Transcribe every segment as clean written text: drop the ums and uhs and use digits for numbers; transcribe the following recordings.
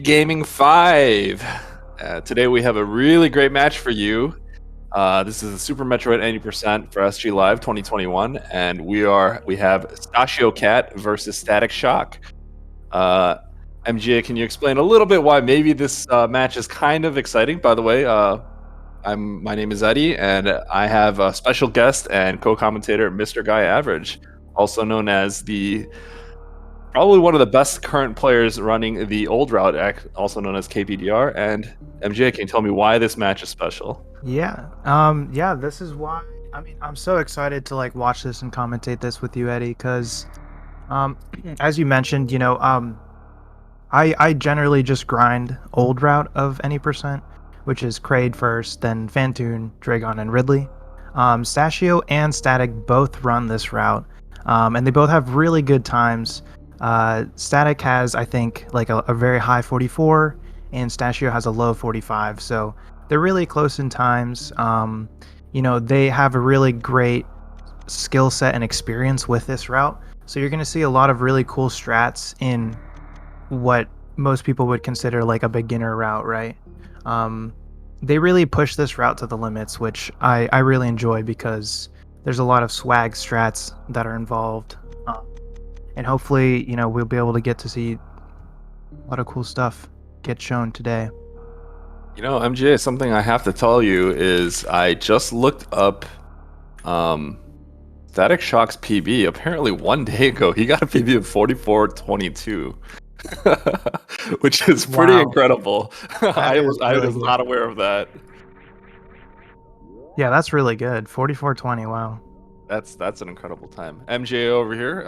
Gaming 5. Today we have a really great match for you. This is the Super Metroid 80% for SGLIVE 2021, and we have stashiocat versus Static Shock. MGA, can you explain a little bit why maybe this match is kind of exciting? By the way, my name is Eddie, and I have a special guest and co-commentator, Mr. Guy Average, also known as probably one of the best current players running the old route, also known as KPDR. And MJ, can you tell me why this match is special? Yeah, this is why. I mean, I'm so excited to watch this and commentate this with you, Eddie, because as you mentioned, I generally just grind old route of any percent, which is Kraid first, then Phantoon, Dragon, and Ridley. Stashio and Static both run this route, and they both have really good times. Static has, I think, a very high 44, and Stashio has a low 45, so they're really close in times. They have a really great skill set and experience with this route, so you're going to see a lot of really cool strats in what most people would consider like a beginner route, right? They really push this route to the limits, which I really enjoy because there's a lot of swag strats that are involved. And hopefully, we'll be able to get to see a lot of cool stuff get shown today. MJ, something I have to tell you is I just looked up Static Shock's PB. Apparently, one day ago, he got a PB of 44.22. Which is pretty incredible. I was not aware of that. Yeah, that's really good. 44.20. Wow. That's an incredible time. MJ over here.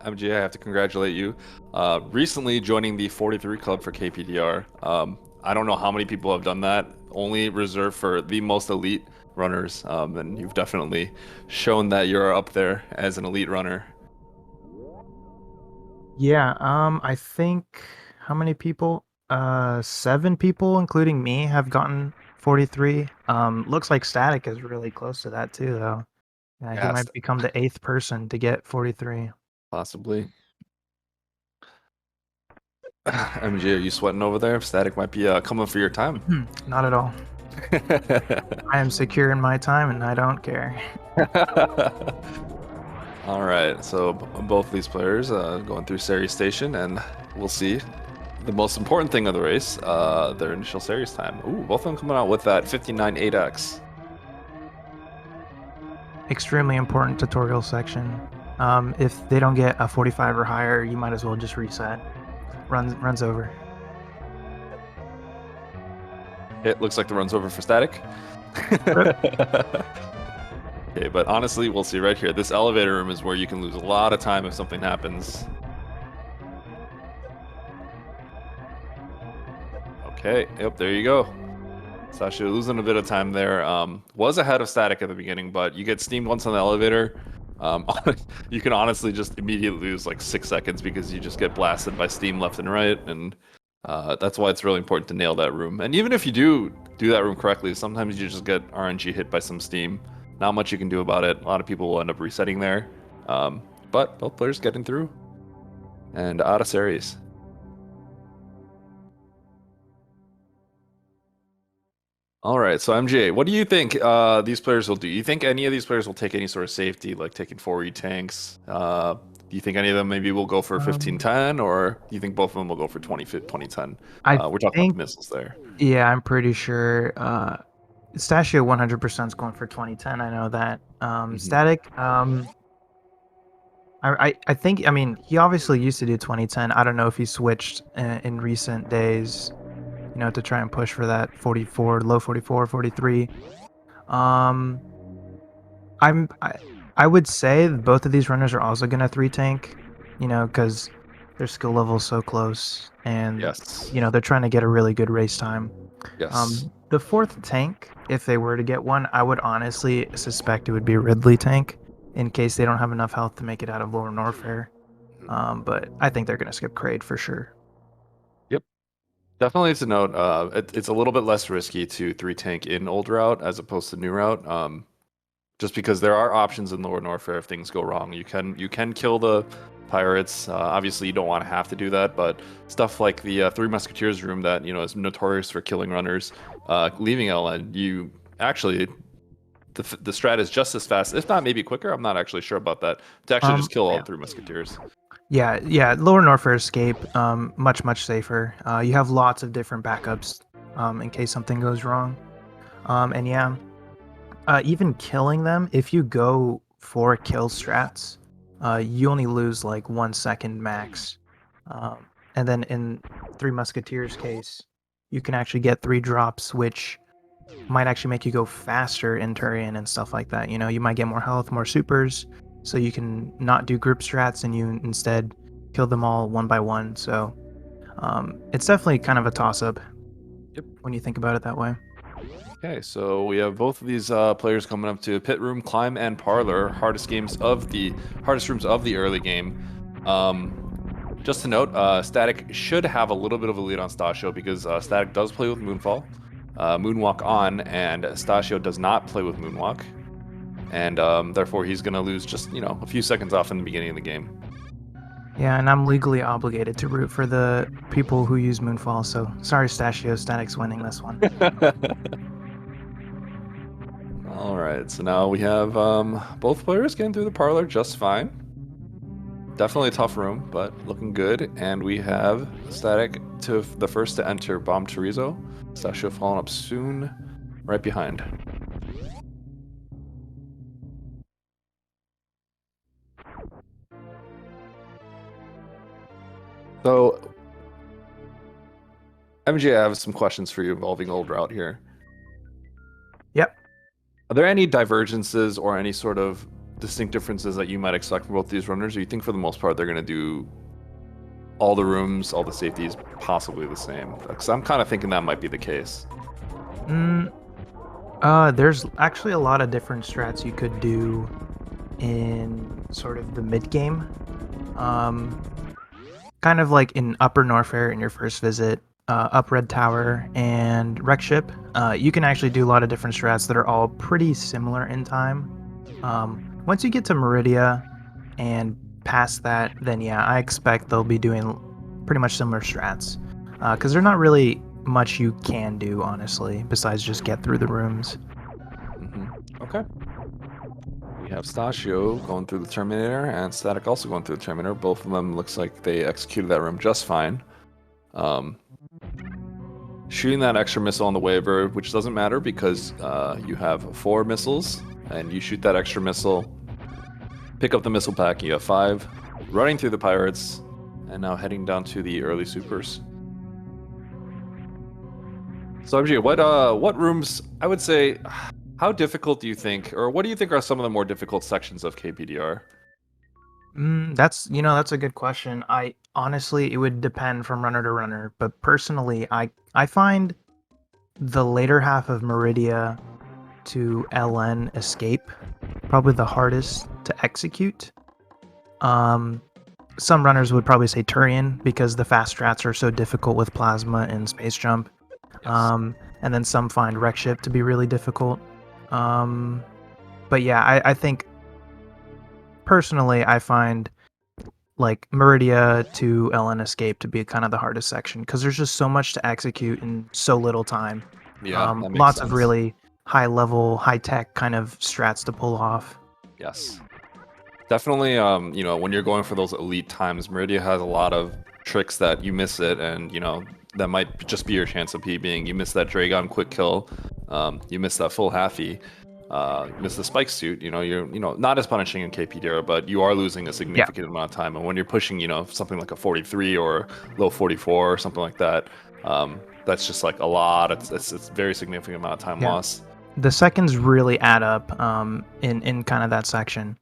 MJ, I have to congratulate you. Recently joining the 43 club for KPDR. I don't know how many people have done that. Only reserved for the most elite runners. And you've definitely shown that you're up there as an elite runner. Yeah, I think how many people? 7 people, including me, have gotten 43. Looks like Static is really close to that too, though. Yeah, he might become the 8th person to get 43. Possibly. MG, are you sweating over there? Static might be coming for your time. Not at all. I am secure in my time and I don't care. All right, so both these players going through series station, and we'll see the most important thing of the race, their initial series time. Ooh, both of them coming out with that 59.8x. Extremely important tutorial section. If they don't get a 45 or higher, you might as well just reset. Runs over. It looks like the run's over for Static. Okay, but honestly, we'll see right here. This elevator room is where you can lose a lot of time if something happens. Okay, yep, there you go. Sasha losing a bit of time there. Was ahead of Static at the beginning, but you get steamed once on the elevator. You can honestly just immediately lose like 6 seconds because you just get blasted by steam left and right, and that's why it's really important to nail that room. And even if you do that room correctly, sometimes you just get RNG hit by some steam. Not much you can do about it. A lot of people will end up resetting there, but both players getting through and out of series. All right, so MJ, what do you think these players will do? You think any of these players will take any sort of safety, like taking 4E tanks? Do you think any of them maybe will go for 1510, or do you think both of them will go for 2010? We're talking about the missiles there. Yeah, I'm pretty sure Stashio 100% is going for 2010. I know that. Static, I think, I mean, he obviously used to do 2010. I don't know if he switched in recent days, to try and push for that 44, low 44, 43. I would say both of these runners are also going to 3-tank, because their skill level is so close, and yes, they're trying to get a really good race time. Yes. The 4th tank, if they were to get one, I would honestly suspect it would be Ridley tank, in case they don't have enough health to make it out of Lower Norfair. But I think they're going to skip Kraid for sure. Yep. Definitely to note, it's a little bit less risky to 3-tank in old route as opposed to new route. just because there are options in Lower Norfair if things go wrong. You can kill the pirates. Obviously, you don't want to have to do that, but stuff like the Three Musketeers room that is notorious for killing runners, leaving LN, you actually the strat is just as fast, if not maybe quicker. I'm not actually sure about that. To actually just kill all the Three Musketeers. Yeah. Lower Norfair escape, much safer. You have lots of different backups in case something goes wrong. And yeah, even killing them, if you go for kill strats, you only lose like 1 second max. And then in Three Musketeers case, you can actually get 3 drops, which might actually make you go faster in Turian and stuff like that. You might get more health, more supers, so you can not do group strats and you instead kill them all one by one. So it's definitely kind of a toss-up. Yep. When you think about it that way. Okay, so we have both of these players coming up to Pit Room, Climb, and Parlor, hardest rooms of the early game. Just to note, Static should have a little bit of a lead on Stashio because Static does play with Moonfall, Moonwalk on, and Stashio does not play with Moonwalk, and therefore he's going to lose just a few seconds off in the beginning of the game. Yeah, and I'm legally obligated to root for the people who use Moonfall, so sorry Stashio, Static's winning this one. Alright, so now we have both players getting through the Parlor just fine. Definitely a tough room, but looking good. And we have Static to the first to enter Bomb Chorizo. Stashio following up soon, right behind. So, MJ, I have some questions for you involving Old Route here. Yep. Are there any divergences or any sort of distinct differences that you might expect from both these runners? Or you think for the most part they're going to do all the rooms, all the safeties possibly the same? Because I'm kind of thinking that might be the case. There's actually a lot of different strats you could do in sort of the mid game. Kind of like in Upper Norfair in your first visit, up Red Tower and Wreck Ship, you can actually do a lot of different strats that are all pretty similar in time. Once you get to Meridia and past that, then yeah, I expect they'll be doing pretty much similar strats. Because there's not really much you can do, honestly, besides just get through the rooms. Okay. We have Stashio going through the Terminator and Static also going through the Terminator. Both of them looks like they executed that room just fine. Shooting that extra missile on the waiver, which doesn't matter because you have 4 missiles, and you shoot that extra missile, pick up the missile pack, you have 5, running through the pirates, and now heading down to the early supers. So MJ, what rooms, I would say, how difficult do you think, or what do you think are some of the more difficult sections of KPDR? That's a good question. I honestly, it would depend from runner to runner, but personally, I find the later half of Meridia to LN escape probably the hardest to execute. Some runners would probably say Turian because the fast strats are so difficult with Plasma and Space Jump. Yes. And then some find Wreck Ship to be really difficult. But yeah, I think personally, I find like Meridia to LN Escape to be kind of the hardest section because there's just so much to execute in so little time. Yeah, that makes lots sense. of really high level, high tech kind of strats to pull off. Yes. Definitely, when you're going for those elite times, Meridia has a lot of tricks that you miss it, and, that might just be your chance of PBing. You miss that Dragon quick kill, you miss that full halfy, you miss the spike suit, you're, not as punishing in KPDR, but you are losing a significant amount of time. And when you're pushing, something like a 43 or low 44 or something like that, that's just like a lot. It's a very significant amount of time loss. The seconds really add up in kind of that section.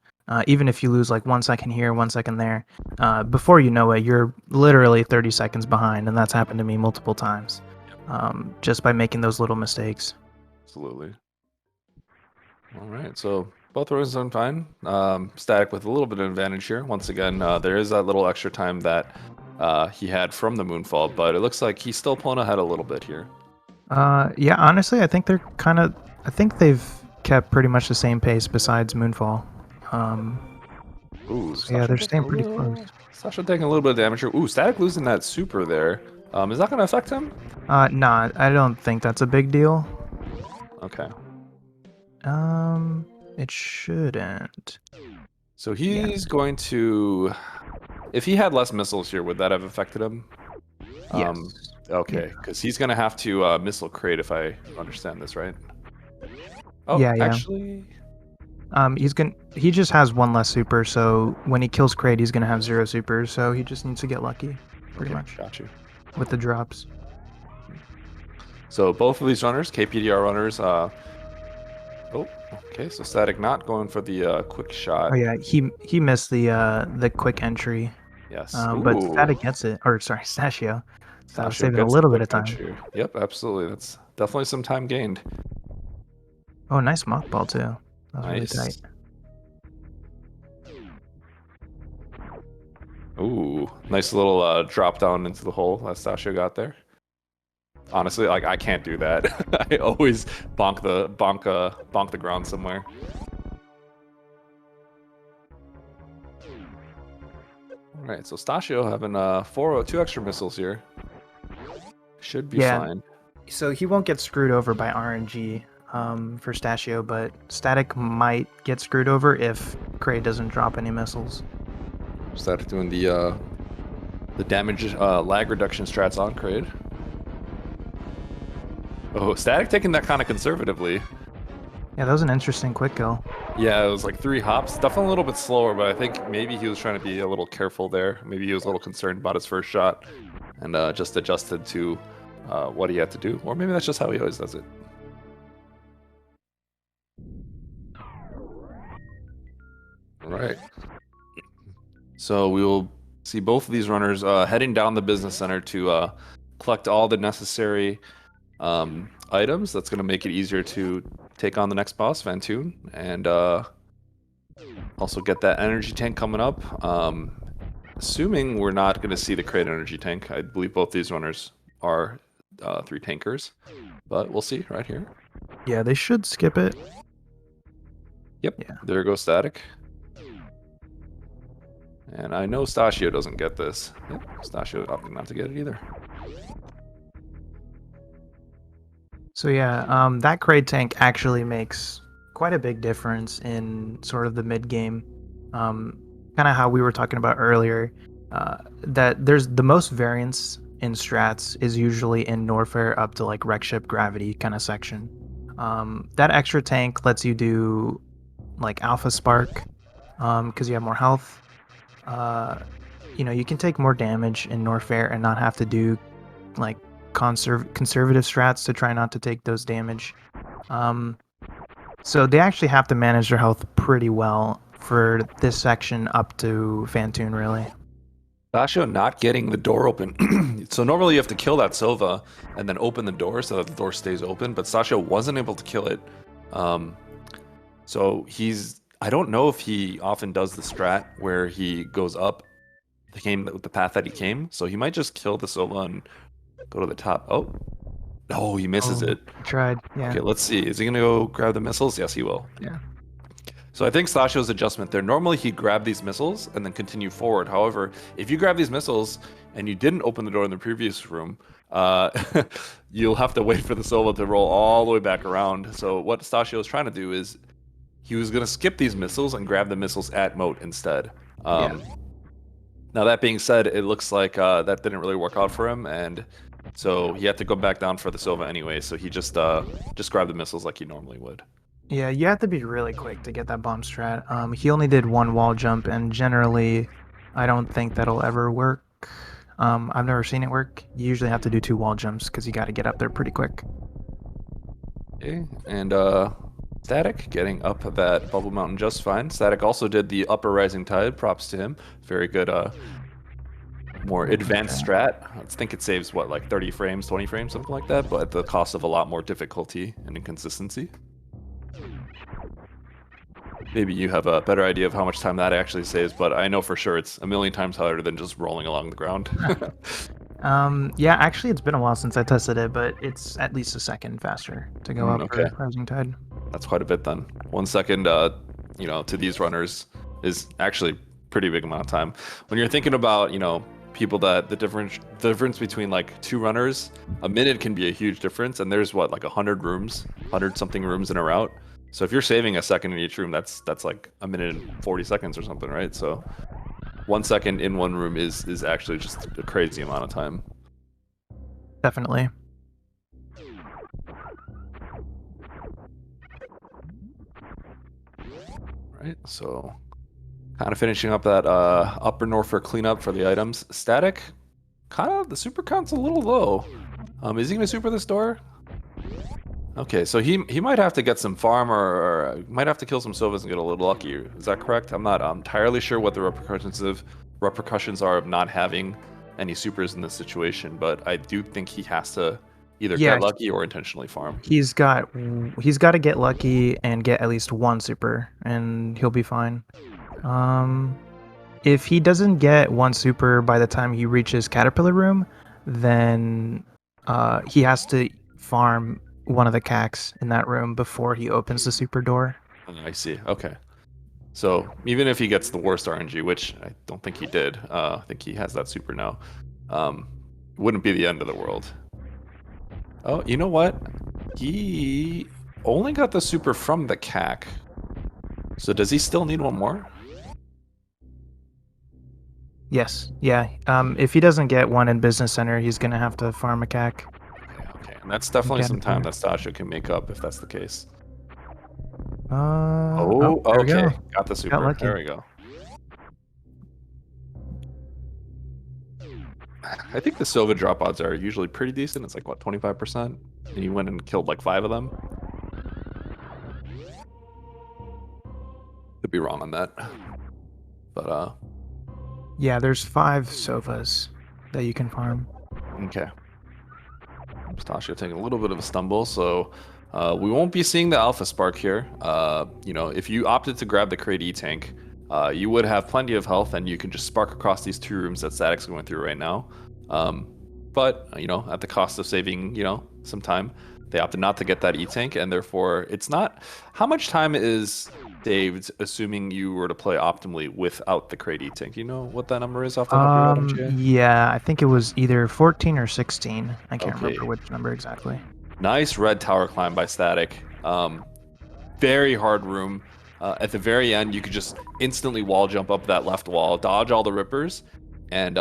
Even if you lose like 1 second here, 1 second there, before you know it, you're literally 30 seconds behind, and that's happened to me multiple times, just by making those little mistakes. Absolutely. All right, so both rows done fine. Static with a little bit of advantage here. Once again, there is that little extra time that he had from the Moonfall, but it looks like he's still pulling ahead a little bit here. Yeah, honestly, I think they're kind of. I think they've kept pretty much the same pace besides Moonfall. Ooh, So yeah, they're staying pretty close. Sasha taking a little bit of damage here. Ooh, Static losing that super there. Is that gonna affect him? Nah, I don't think that's a big deal. Okay. It shouldn't. So he's going to. If he had less missiles here, would that have affected him? Yes. Okay, because he's gonna have to missile crate if I understand this right. Oh, Yeah. actually. He just has one less super, so when he kills Kraid, he's gonna have 0 supers, so he just needs to get lucky, pretty much. Got you. With the drops. So both of these runners, KPDR runners, oh, okay, so Static not going for the quick shot. Oh yeah, he missed the quick entry. Yes. But Static gets it, or sorry, Stashio. So Stashio saving a gets little the bit of quick time. entry. Yep, absolutely. That's definitely some time gained. Oh, nice mock ball too. That was really Nice. tight. Ooh, nice little drop down into the hole that Stashio got there. Honestly, like I can't do that. I always bonk the ground somewhere. All right, so Stashio having 2 extra missiles here. Should be fine. So he won't get screwed over by RNG for Stashio, but Static might get screwed over if Kraid doesn't drop any missiles. Static doing the damage lag reduction strats on Kraid. Oh, Static taking that kind of conservatively. Yeah, that was an interesting quick kill. Yeah, it was like 3 hops. Definitely a little bit slower, but I think maybe he was trying to be a little careful there. Maybe he was a little concerned about his first shot and just adjusted to what he had to do. Or maybe that's just how he always does it. All right. So we will see both of these runners heading down the business center to collect all the necessary items. That's going to make it easier to take on the next boss, Vantoon, and also get that energy tank coming up. Assuming we're not going to see the Kraid energy tank. I believe both these runners are 3 tankers, but we'll see right here. Yeah, they should skip it. Yep, Yeah. There goes Static. And I know Stashio doesn't get this. Yep, Stashio opting not to get it either. So yeah, that Kraid tank actually makes quite a big difference in sort of the mid game. Kind of how we were talking about earlier, that there's the most variance in strats is usually in Norfair up to like Wreck Ship Gravity kind of section. That extra tank lets you do like Alpha Spark because you have more health. You can take more damage in Norfair and not have to do like conservative strats to try not to take those damage. So they actually have to manage their health pretty well for this section up to Vantoon, really. Stashio not getting the door open. So normally you have to kill that Sova and then open the door so that the door stays open, but Stashio wasn't able to kill it. So I don't know if he often does the strat where he goes up the path that he came, so he might just kill the Sova and go to the top. Oh, he misses it. Tried, yeah. Okay, let's see. Is he gonna go grab the missiles? Yes, he will. Yeah. So I think Stashio's adjustment there. Normally he'd grab these missiles and then continue forward. However, if you grab these missiles and you didn't open the door in the previous room, you'll have to wait for the Sova to roll all the way back around. So what Stashio was trying to do is he was gonna skip these missiles and grab the missiles at moat instead. Now that being said, it looks like that didn't really work out for him, and so he had to go back down for the Sova anyway. So he just grabbed the missiles like he normally would. Yeah, you have to be really quick to get that bomb strat. He only did 1 wall jump, and generally, I don't think that'll ever work. I've never seen it work. You usually have to do 2 wall jumps because you got to get up there pretty quick. Okay, and Static getting up that Bubble Mountain just fine. Static also did the Upper Rising Tide. Props to him. Very good, more advanced strat. I think it saves, what, like 30 frames, 20 frames, something like that, but at the cost of a lot more difficulty and inconsistency. Maybe you have a better idea of how much time that actually saves, but I know for sure it's a million times harder than just rolling along the ground. Yeah, actually, it's been a while since I tested it, but it's at least a second faster to go up Okay, for Rising Tide. that's quite a bit then. 1 second, to these runners is actually pretty big amount of time. When you're thinking about, people that the difference between like two runners, a minute can be a huge difference, and there's what, like 100 something rooms in a route. So if you're saving a second in each room, that's like a minute and 40 seconds or something, right? So 1 second in one room is actually just a crazy amount of time. Definitely. Right, so kind of finishing up that upper Norfolk cleanup for the items. Static, kind of the super count's a little low. Is he gonna super this door? Okay, so he might have to get some farm or might have to kill some Sovas and get a little lucky. Is that correct? I'm not entirely sure what the repercussions are of not having any supers in this situation, but I do think he has to either Yeah, get lucky or intentionally farm. he's got to get lucky and get at least one super, and he'll be fine. If he doesn't get one super by the time he reaches Caterpillar Room, then he has to farm one of the cacks in that room before he opens the super door. I see. Okay. So even if he gets the worst RNG, which I don't think he did, I think he has that super now, wouldn't be the end of the world. Oh, you know what? He only got the super from the cack. So does he still need one more? Yes, yeah. If he doesn't get one in Business Center, he's gonna have to farm a cack. Okay. And that's definitely some time Caterpillar. that Stasha can make up if that's the case. Oh, Oh, there we okay. go. Got the super. lucky. There we go. I think the Sova drop odds are usually pretty decent. It's like, what, 25%? And he went and killed like 5 of them. Could be wrong on that. But, Yeah, there's 5 Sovas that you can farm. okay. Stasha taking a little bit of a stumble, so we won't be seeing the Alpha Spark here. If you opted to grab the Crate E-Tank, you would have plenty of health, and you can just spark across these 2 rooms that Static's going through right now. But, at the cost of saving, some time, they opted not to get that E-Tank, and therefore it's not... How much time is saved, assuming you were to play optimally without the Crate E-Tank? You know what that number is off the top of your head, MGA? Yeah, I think it was either 14 or 16. I can't Okay. remember which number exactly. Nice red tower climb by Static. Very hard room. At the very end, you could just instantly wall jump up that left wall, dodge all the rippers, and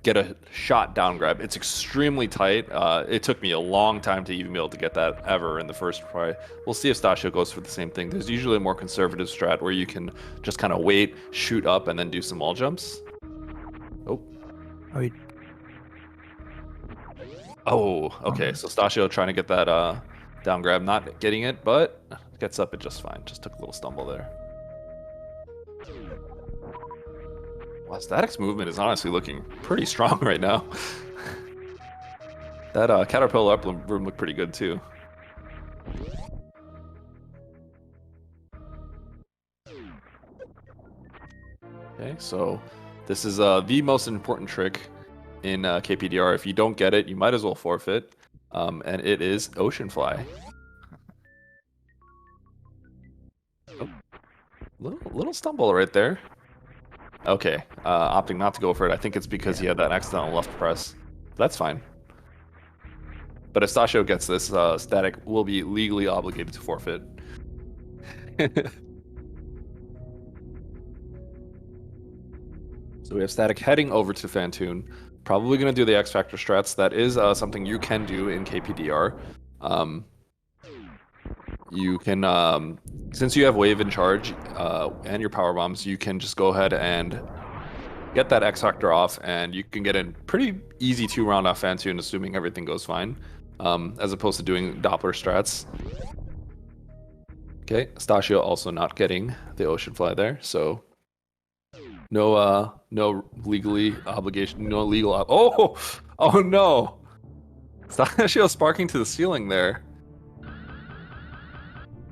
get a shot down grab. It's extremely tight. It took me a long time to even be able to get that ever in the first try. We'll see if Stasio goes for the same thing. There's usually a more conservative strat where you can just kind of wait, shoot up, and then do some wall jumps. Oh, okay. So Stasio trying to get that down grab, not getting it, but gets up it just fine. Just took a little stumble there. Wow, Static's movement is honestly looking pretty strong right now. That Caterpillar up room looked pretty good too. Okay, so this is the most important trick in KPDR. If you don't get it, you might as well forfeit. And it is Ocean Fly. Oh, little stumble right there. Okay, opting not to go for it. I think it's because he had that accidental left press. That's fine. But if Stasio gets this, Static will be legally obligated to forfeit. So we have Static heading over to Fantoon. Probably going to do the X Factor strats. That is something you can do in KPDR. You can, since you have Wave in charge and your Power Bombs, you can just go ahead and get that X Factor off, and you can get a pretty easy 2-round off Fantoon, assuming everything goes fine, as opposed to doing Doppler strats. Okay, Stasio also not getting the Ocean Fly there, so no legally obligation, no legal. Oh no! Stasio sparking to the ceiling there.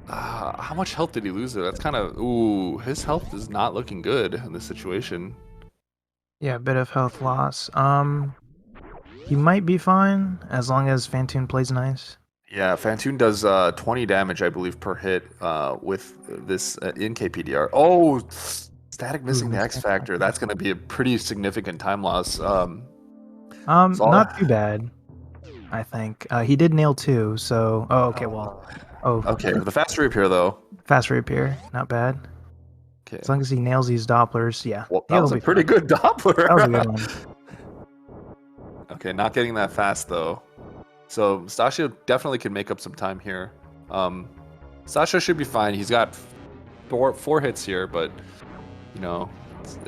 How much health did he lose there? That's kind of... Ooh, his health is not looking good in this situation. Yeah, a bit of health loss. He might be fine as long as Fantoon plays nice. Yeah, Fantoon does 20 damage, I believe, per hit with this in KPDR. Oh, Static Ooh, missing the missed X X Factor. Factor. That's going to be a pretty significant time loss. So Not too bad, I think. He did nail 2, so... Oh, okay, well... Oh, okay, the fast reappear, though. fast reappear. Not bad. Okay. As long as he nails these Dopplers, yeah. Well, that He'll was a be pretty fine. good Doppler. That was a good one. Okay, not getting that fast, though. So Stashio definitely can make up some time here. Stashio should be fine. He's got four hits here, but, you know,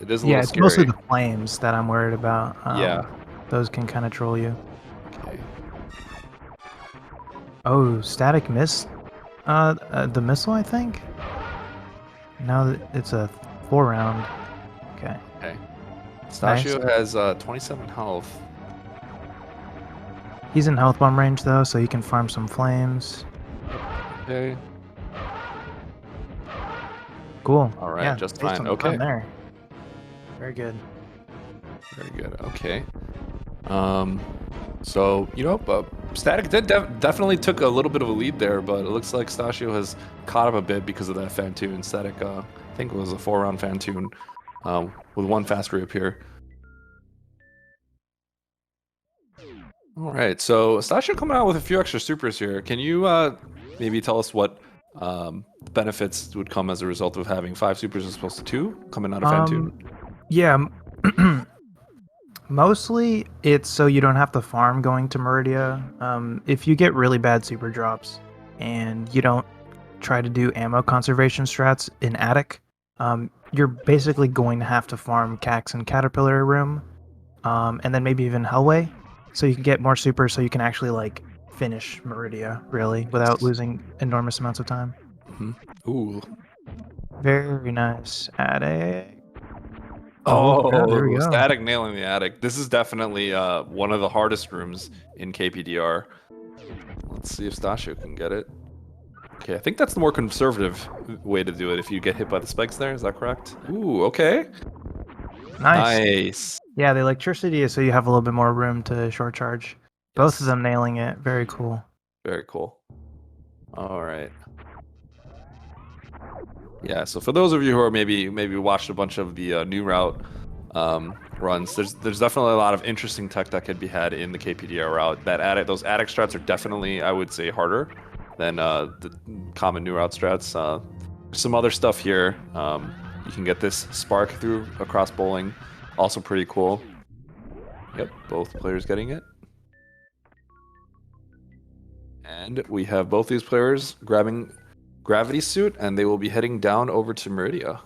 it is a Yeah, little it's mostly scary. the flames that I'm worried about. Yeah. Those can kind of troll you. Okay. Oh, static miss? The missile, I think? Now that it's a 4-round. Okay. Okay. Nice. Stashio has 27 health. He's in health bomb range, though, so you can farm some flames. Okay. Cool. All right, Yeah, just saved fine. some time Okay. there. Very good. Very good. Okay. So, Static did definitely took a little bit of a lead there, but it looks like Stashio has caught up a bit because of that Fantoon. Static, I think it was a 4-round Fantoon with one fast reappear. All right, so Stashio coming out with a few extra supers here. Can you maybe tell us what benefits would come as a result of having 5 supers as opposed to 2 coming out of Fantoon? Yeah. Mostly, it's so you don't have to farm going to Meridia. If you get really bad super drops and you don't try to do ammo conservation strats in Attic, you're basically going to have to farm Cax and Caterpillar Room, and then maybe even Hellway, so you can get more super so you can actually, like, finish Meridia, really, without losing enormous amounts of time. Ooh. Very nice. Attic. Oh, yeah, there we Oh, go. Static nailing the attic. This is definitely one of the hardest rooms in KPDR. Let's see if Stashio can get it. Okay, I think that's the more conservative way to do it if you get hit by the spikes there. Is that correct? Ooh, okay. Nice. Nice. Yeah, the electricity is so you have a little bit more room to short charge. Both of Yes. them nailing it. Very cool. Very cool. All right. Yeah, so for those of you who are maybe watched a bunch of the new route runs, there's definitely a lot of interesting tech that could be had in the KPDR route. Those attic strats are definitely, I would say, harder than the common new route strats. Some other stuff here. You can get this spark through across bowling, also pretty cool. Yep, both players getting it. And we have both these players grabbing Gravity Suit, and they will be heading down over to Meridia.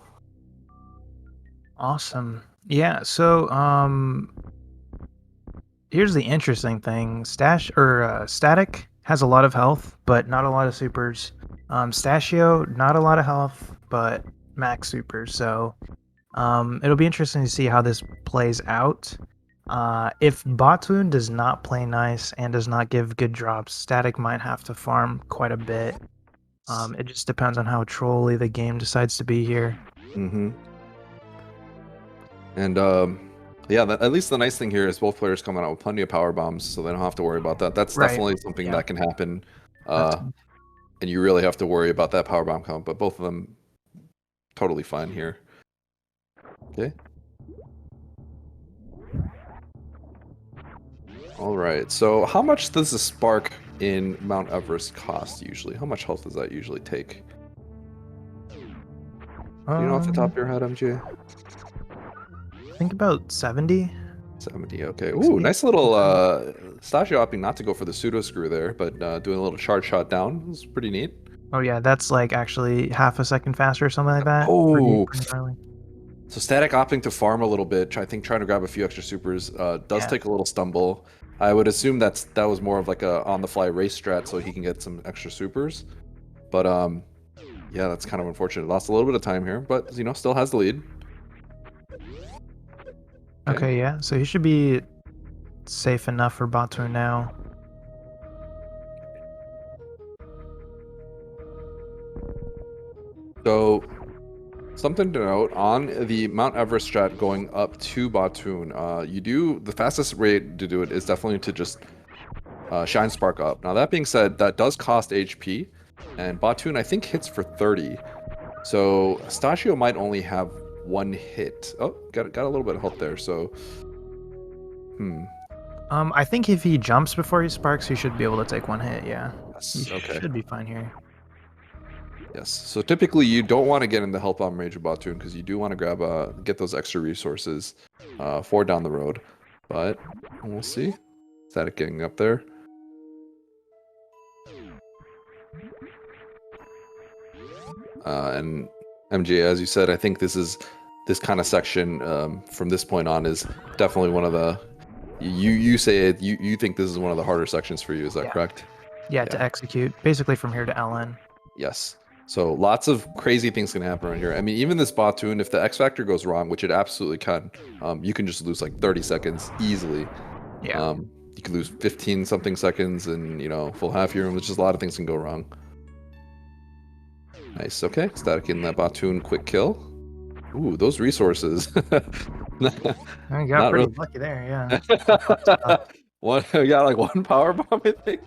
Awesome. Yeah, so here's the interesting thing. Static has a lot of health, but not a lot of supers. Stashio, not a lot of health, but max supers. So it'll be interesting to see how this plays out. If Botwoon does not play nice and does not give good drops, Static might have to farm quite a bit. It just depends on how trolly the game decides to be here. Mm-hmm. And yeah, at least the nice thing here is both players coming out with plenty of power bombs, so they don't have to worry about that. That's Right. definitely something Yeah. that can happen, and you really have to worry about that power bomb count. But both of them totally fine here. Okay. All right. So how much does the spark in Mount Everest cost usually? How much health does that usually take? Do you know off the top of your head, MJ? I think about 70. 70, okay. Ooh, nice little Stashio opting not to go for the pseudo screw there, but doing a little charge shot down. It's pretty neat. Oh yeah, that's like actually half a second faster or something like that. Oh, Pretty gnarly. so Static opting to farm a little bit. I think trying to grab a few extra supers does Yeah. take a little stumble. I would assume that was more of like a on-the-fly race strat so he can get some extra supers. But yeah, that's kind of unfortunate. Lost a little bit of time here, but still has the lead. Okay, yeah. So he should be safe enough for Botwoon now. So Something to note on the Mount Everest strat going up to Batoon, the fastest rate to do it is definitely to just Shine Spark up. Now that being said, that does cost HP, and Batoon I think hits for 30. So Stashio might only have one hit. Oh, got a little bit of health there. So, I think if he jumps before he sparks, he should be able to take one hit. Yeah, yes, he okay. should be fine here. Yes. So typically you don't want to get in the Health Bomb range of Batoon because you do want to grab get those extra resources for down the road. But we'll see. Static getting up there. And MJ, as you said, I think this kind of section from this point on is definitely one of the you say it, you think this is one of the harder sections for you, is that correct? Yeah, to execute basically from here to LN. Yes. So lots of crazy things can happen right here. I mean, even this Batoon, if the X Factor goes wrong, which it absolutely can, you can just lose like 30 seconds easily. Yeah. You can lose 15 something seconds and, full half year, which is a lot of things can go wrong. Nice. Okay. Static in that Batoon quick kill. Ooh, those resources. I got pretty lucky there, yeah. We got like one power bomb, I think.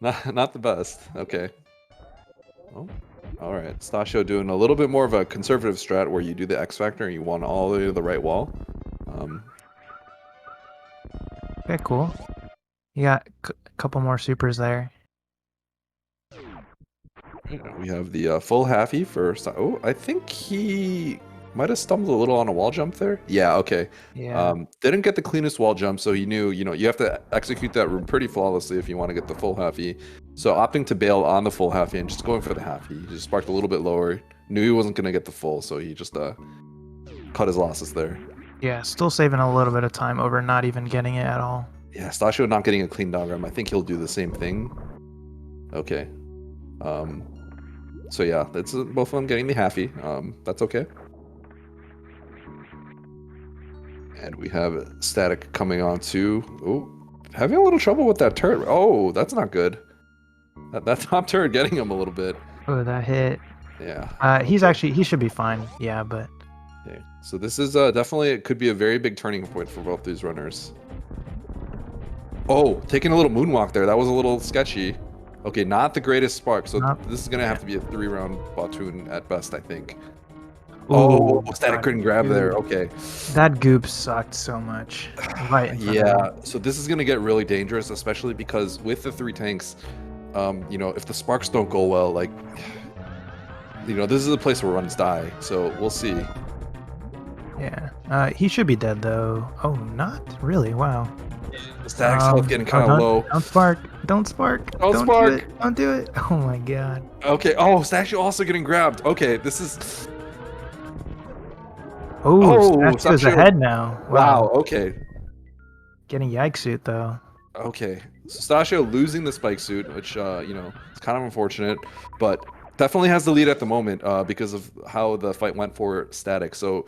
not the best. Okay. Oh, all right. Stasio doing a little bit more of a conservative strat where you do the X Factor and you want all the way to the right wall. Okay, cool. You got a couple more supers there. We have the full halfie for... Oh, I think he might have stumbled a little on a wall jump there. Yeah, okay. Yeah. Didn't get the cleanest wall jump, so he knew, you have to execute that room pretty flawlessly if you want to get the full halfie. So opting to bail on the full halfie and just going for the halfie. He just sparked a little bit lower. Knew he wasn't going to get the full, so he just cut his losses there. Yeah, still saving a little bit of time over not even getting it at all. Yeah, Stasio not getting a clean diagram. I think he'll do the same thing. Okay. So yeah, that's both of them getting the halfie. That's okay. And we have Static coming on too. Oh, having a little trouble with that turret. Oh, that's not good. That top turret getting him a little bit. Oh, that hit. Yeah. He should be fine. Yeah, but. Okay. So this is definitely, it could be a very big turning point for both these runners. Oh, taking a little moonwalk there. That was a little sketchy. Okay, not the greatest spark. So this is going to have to be a 3-round Batoon at best, I think. Ooh, oh, Static couldn't grab there. Okay. That goop sucked so much. Right. Yeah. So this is going to get really dangerous, especially because with the 3 tanks, if the sparks don't go well, like, this is a place where runs die. So we'll see. Yeah. He should be dead, though. Oh, not really. Wow. Static's health getting kind of low. Don't spark. Don't spark. Don't spark. Do it. Don't do it. Oh my god. Okay. Oh, Static also getting grabbed. Okay, this is... Oh, Stashio's ahead now. Wow. Okay. Getting yike suit, though. Okay. So Stashio losing the spike suit, which, it's kind of unfortunate, but definitely has the lead at the moment because of how the fight went for Static. So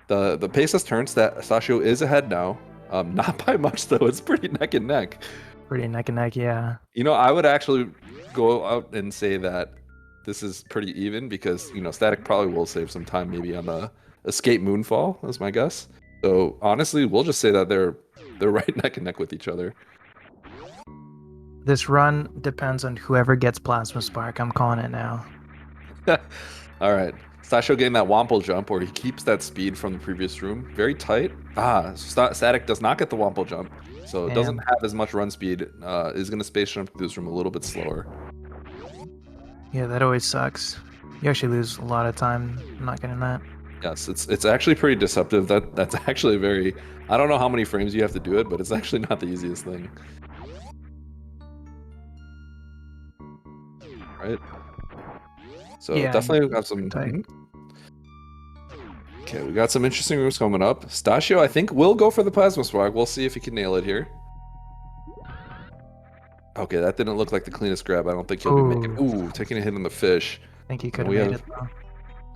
the pace has turned. Stashio is ahead now. Not by much, though. It's pretty neck and neck. Pretty neck and neck, yeah. I would actually go out and say that this is pretty even because, Static probably will save some time maybe on the escape moonfall, is my guess. So, honestly, we'll just say that they're right neck and neck with each other. This run depends on whoever gets Plasma Spark. I'm calling it now. All right. Stashio getting that Wample jump where he keeps that speed from the previous room. Very tight. Static does not get the Wample jump, so it doesn't have as much run speed. Is going to space jump through this room a little bit slower. Yeah, that always sucks. You actually lose a lot of time not getting that. Yes, it's actually pretty deceptive. That's actually very... I don't know how many frames you have to do it, but it's actually not the easiest thing. Right? So definitely have some... Okay, we got some interesting moves coming up. Stashio, I think, will go for the Plasma Spark. We'll see if he can nail it here. Okay, that didn't look like the cleanest grab. I don't think he'll be making... Ooh, taking a hit on the fish. I think he could have made it, though.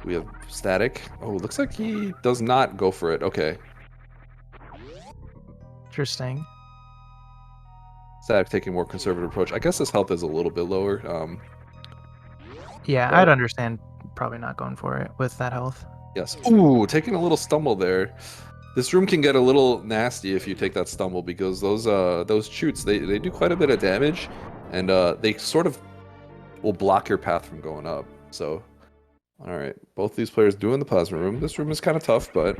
We have Static. Oh, looks like he does not go for it. Okay. Interesting. Static taking a more conservative approach. I guess his health is a little bit lower. Yeah, I'd understand probably not going for it with that health. Yes. Ooh, taking a little stumble there. This room can get a little nasty if you take that stumble, because those shoots, they do quite a bit of damage, and they sort of will block your path from going up. So, all right, both these players doing the plasma room. This room is kind of tough, but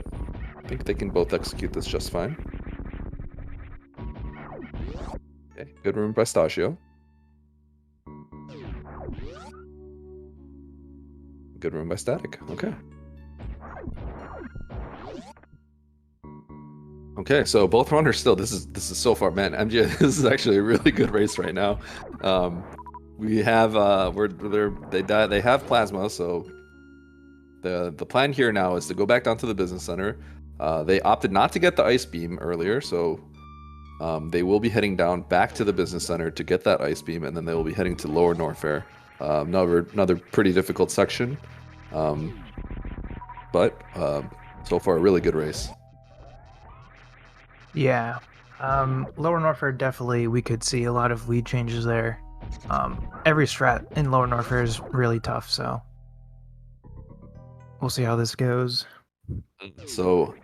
I think they can both execute this just fine. Okay, good room by Stashio. Good room by Static. Okay. Okay, so both runners still. This is so far, man. MJ, this is actually a really good race right now. We have they have plasma, so the plan here now is to go back down to the business center. They opted not to get the ice beam earlier, so they will be heading down back to the business center to get that ice beam, and then they will be heading to Lower Norfair. Another pretty difficult section, but so far a really good race. Yeah. Lower Norfair, definitely we could see a lot of lead changes there. Every strat in Lower Norfair is really tough, so we'll see how this goes. So,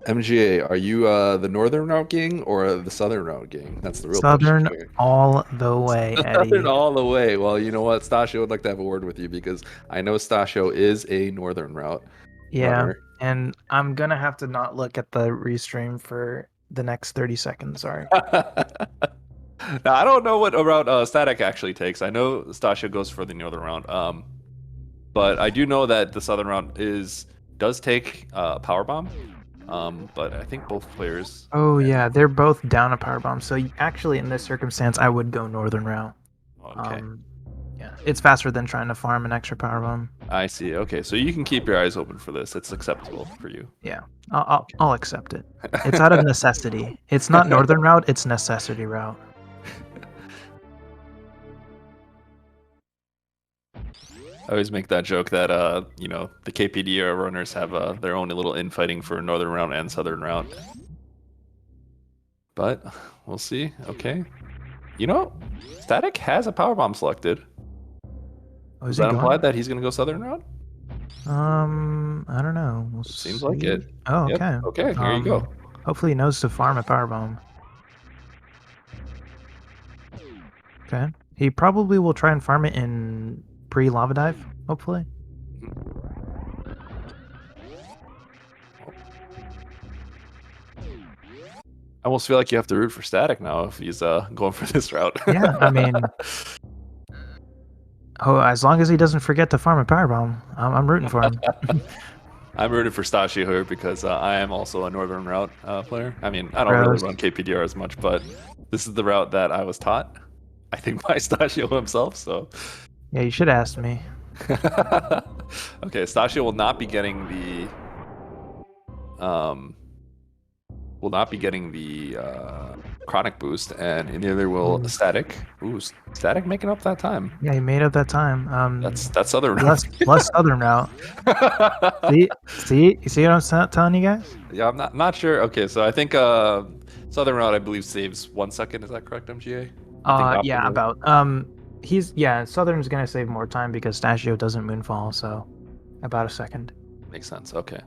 MGA, are you the northern route gang or the southern route gang? That's the real Southern question. all the way, Eddie. Southern all the way. Well, you know what? Stasio would like to have a word with you, because I know Stasio is a northern route runner. And I'm gonna have to not look at the restream for the next 30 seconds. Sorry. Now, I don't know what route Static actually takes. I know Stasio goes for the northern route, but I do know that the southern route does take power bomb. But I think both players. Oh yeah, they're both down a power bomb. So actually, in this circumstance, I would go northern route. Okay. Yeah, it's faster than trying to farm an extra power bomb. I see. Okay, so you can keep your eyes open for this. It's acceptable for you. Yeah, I'll accept it. It's out of necessity. It's not northern route. It's necessity route. I always make that joke that the KPD runners have their own little infighting for northern route and southern route. But we'll see. Okay. Static has a power bomb selected. Does that imply that he's gonna go southern route? I don't know. We'll Seems like it. Oh, okay. Yep. Okay, here you go. Hopefully he knows to farm a power bomb. Okay. He probably will try and farm it in pre-lava dive, hopefully. I almost feel like you have to root for Static now if he's going for this route. Yeah, I mean, as long as he doesn't forget to farm a power bomb, I'm rooting for him. I'm rooting for Stashio here because I am also a northern route player. I mean, I don't really run KPDR as much, but this is the route that I was taught, I think, by Stashio himself. So yeah, you should ask me. Okay, Stashio will not be getting the chronic boost, and neither will Static. Ooh, Static making up that time. Yeah, he made up that time. That's southern route. Less southern route. See what I'm telling you guys? Yeah, I'm not sure. Okay, so I think southern route, I believe, saves 1 second. Is that correct, MGA? Yeah, about. Southern's gonna save more time because Stashio doesn't moonfall, so about a second. Makes sense. Okay.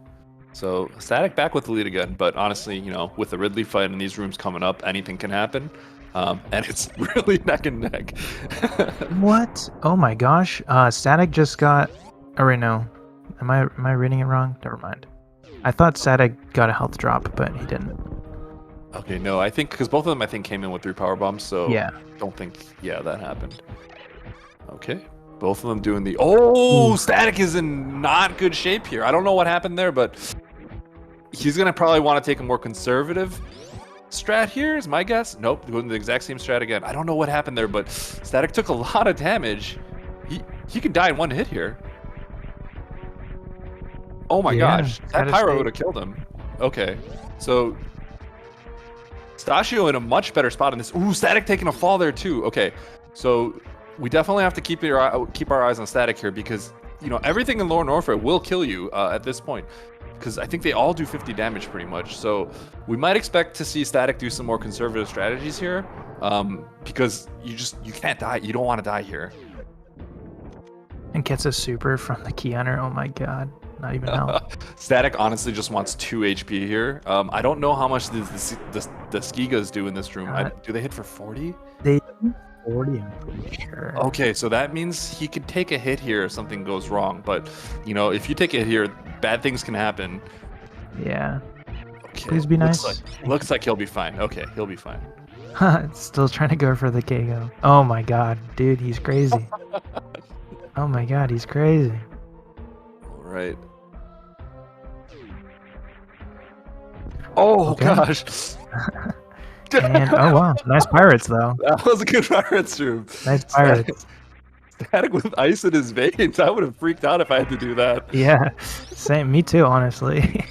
So Static back with the lead again, but honestly, with the Ridley fight and these rooms coming up, anything can happen, and it's really neck and neck. What? Oh my gosh! Static just got. Oh wait, no. Am I reading it wrong? Never mind. I thought Static got a health drop, but he didn't. Okay, no, I think because both of them I think came in with 3 power bombs, so yeah, don't think that happened. Okay. Both of them doing the... Oh, Static is in not good shape here. I don't know what happened there, but he's going to probably want to take a more conservative strat here, is my guess. Nope, doing the exact same strat again. I don't know what happened there, but Static took a lot of damage. He could die in 1 hit here. Oh my gosh, that pyro would have killed him. Okay, so Stashio in a much better spot in this. Ooh, Static taking a fall there too. Okay, so... we definitely have to keep our eyes on Static here, because everything in Lower Norfair will kill you at this point, because I think they all do 50 damage pretty much. So we might expect to see Static do some more conservative strategies here, because you can't die. You don't want to die here. And gets a super from the key hunter. Oh my god. Not even health. Static honestly just wants 2 HP here. I don't know how much the Skigas do in this room. Do they hit for 40? They 40, I'm pretty sure. Okay, so that means he could take a hit here if something goes wrong. But, you know, if you take a hit here, bad things can happen. Yeah. Okay. Please be nice. Looks like he'll be fine. Okay, he'll be fine. Still trying to go for the KO. Oh my god, dude, he's crazy. Oh my god, he's crazy. All right. Oh gosh. And oh wow, nice pirates though. That was a good pirates room. Nice pirates. Static with ice in his veins. I would have freaked out if I had to do that. Yeah, same. Me too, honestly.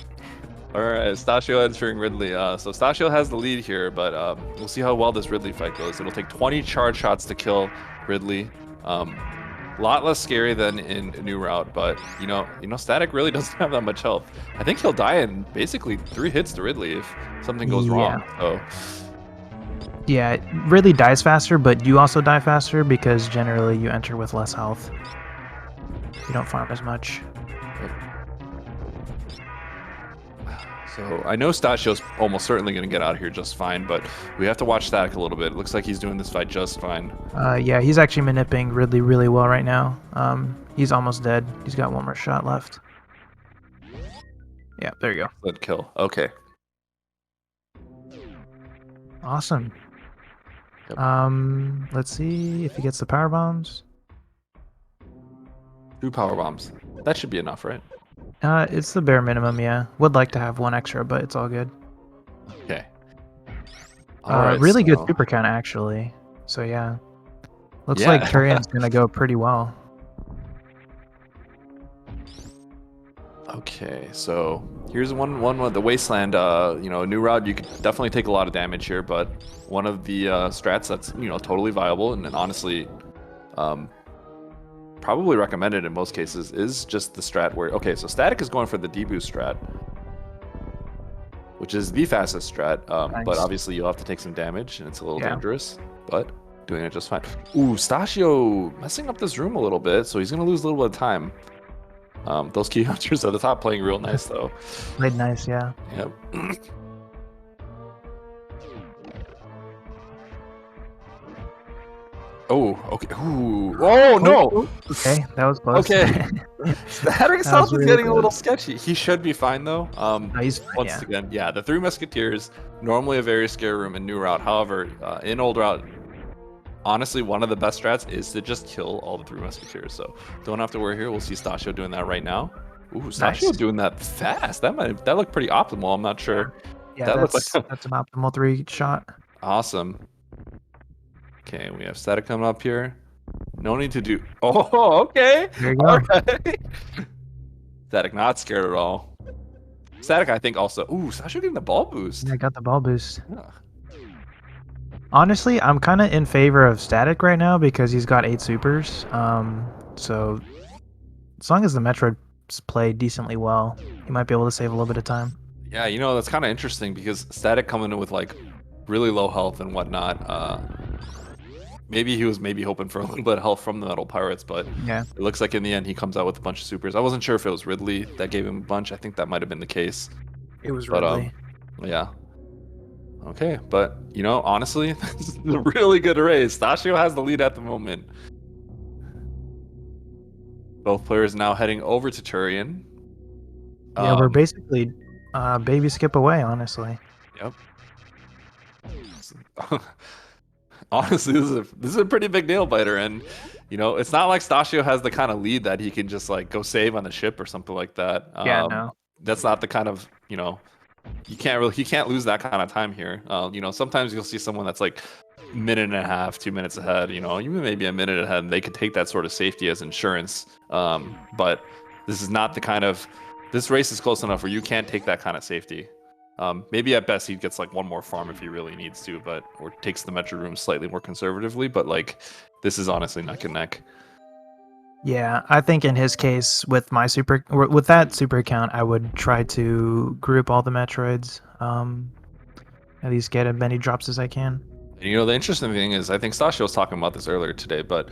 All right, Stashio entering Ridley. So Stashio has the lead here, but we'll see how well this Ridley fight goes. It'll take 20 charge shots to kill Ridley. A lot less scary than in New Route, but you know, Static really doesn't have that much health. I think he'll die in basically 3 hits to Ridley if something goes wrong. So. Yeah, it really dies faster, but you also die faster because generally you enter with less health. You don't farm as much. So I know Stashio's almost certainly going to get out of here just fine, but we have to watch Static a little bit. It looks like he's doing this fight just fine. Yeah, he's actually manipulating Ridley really well right now. He's almost dead. He's got one more shot left. Yeah, there you go. Good kill. Okay. Awesome. Yep. Let's see if he gets the power bombs. 2 power bombs. That should be enough, right? It's the bare minimum, yeah. Would like to have 1 extra, but it's all good. Okay. Really good super count, actually. So, yeah. Looks like Turian's going to go pretty well. Okay, so here's one with the Wasteland. You know, New Route, you could definitely take a lot of damage here, but one of the strats that's, you know, totally viable and honestly probably recommended in most cases is just the strat where, okay, so Static is going for the deboost strat, which is the fastest strat, Nice. but obviously you'll have to take some damage and it's a little dangerous, but doing it just fine. Ooh, Stashio messing up this room a little bit, so he's going to lose a little bit of time. Those key hunters at the top playing real nice though. Played nice, yeah. Yep. Oh, okay. Ooh. Oh, no. Okay, that was close. Okay. Static South is getting a little sketchy. He should be fine, though. He's fine, once again, yeah, the 3 Musketeers, normally a very scary room in New Route. However, in Old Route, honestly, one of the best strats is to just kill all the 3 Musketeers. So don't have to worry here. We'll see Stashio doing that right now. Ooh, Stashio doing that fast. That looked pretty optimal. I'm not sure. Yeah, that that's an optimal 3 shot. Awesome. Okay, we have Static coming up here. No need to do. Oh, okay. There you go. Okay. Static not scared at all. Static, I think also. Ooh, Stashio getting the ball boost. Yeah, I got the ball boost. Yeah. Honestly, I'm kind of in favor of Static right now because he's got 8 supers. So as long as the Metroids play decently well, he might be able to save a little bit of time. Yeah, you know, that's kind of interesting because Static coming in with like really low health and whatnot. Maybe he was hoping for a little bit of health from the Metal Pirates, but yeah, it looks like in the end he comes out with a bunch of supers. I wasn't sure if it was Ridley that gave him a bunch. I think that might have been the case. It was Ridley. Yeah. Okay, but you know, honestly, this is a really good race. Stashio has the lead at the moment. Both players now heading over to Turian. Yeah, we're basically baby skip away, honestly. Yep. Honestly, this is a pretty big nail biter, and you know, it's not like Stashio has the kind of lead that he can just like go save on the ship or something like that. Yeah, no. That's not the kind of, you know, he can't lose that kind of time here. You know, sometimes you'll see someone that's like a minute and a half, 2 minutes ahead, you know, even maybe a minute ahead, and they could take that sort of safety as insurance. But this is not the kind of, this race is close enough where you can't take that kind of safety. Maybe at best he gets like 1 more farm if he really needs to, but or takes the Metro room slightly more conservatively. But like, this is honestly neck and neck. Yeah, I think in his case, with that super account, I would try to group all the Metroids. At least get as many drops as I can. And, you know, the interesting thing is, I think Stashio was talking about this earlier today, but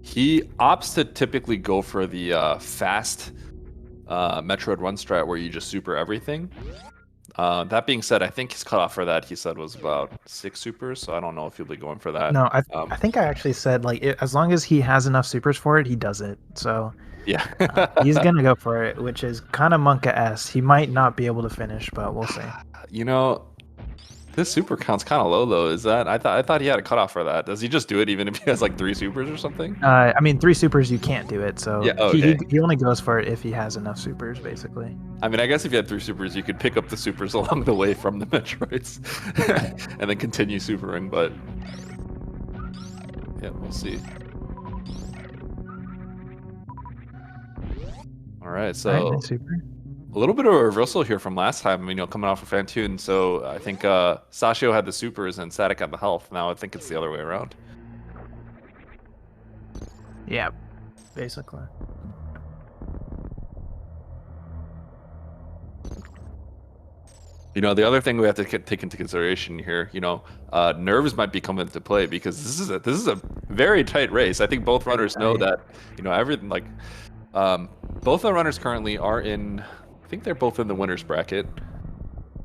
He opts to typically go for the fast Metroid run strat where you just super everything. That being said, I think his cutoff for that, he said, was about 6 supers, so I don't know if he'll be going for that. No, I think I actually said like as long as he has enough supers for it, he does it. So yeah. he's gonna go for it, which is kind of Monka-esque. He might not be able to finish, but we'll see. You know, this super count's kind of low though. Is that I thought he had a cutoff for that. Does he just do it even if he has like 3 supers or something? I mean, 3 supers you can't do it, so Yeah. Okay. he only goes for it if he has enough supers, basically. I mean, I guess if you had 3 supers, you could pick up the supers along the way from the Metroids, and then continue supering. But yeah, we'll see. All right, so. All right, nice super. A little bit of a reversal here from last time, coming off of Fantoon. So I think Stashio had the supers and Static had the health. Now I think it's the other way around. Yeah, basically. The other thing we have to take into consideration here, nerves might be coming into play because this is a very tight race. I think both runners know that, everything both the runners currently are in. I think they're both in the winners bracket.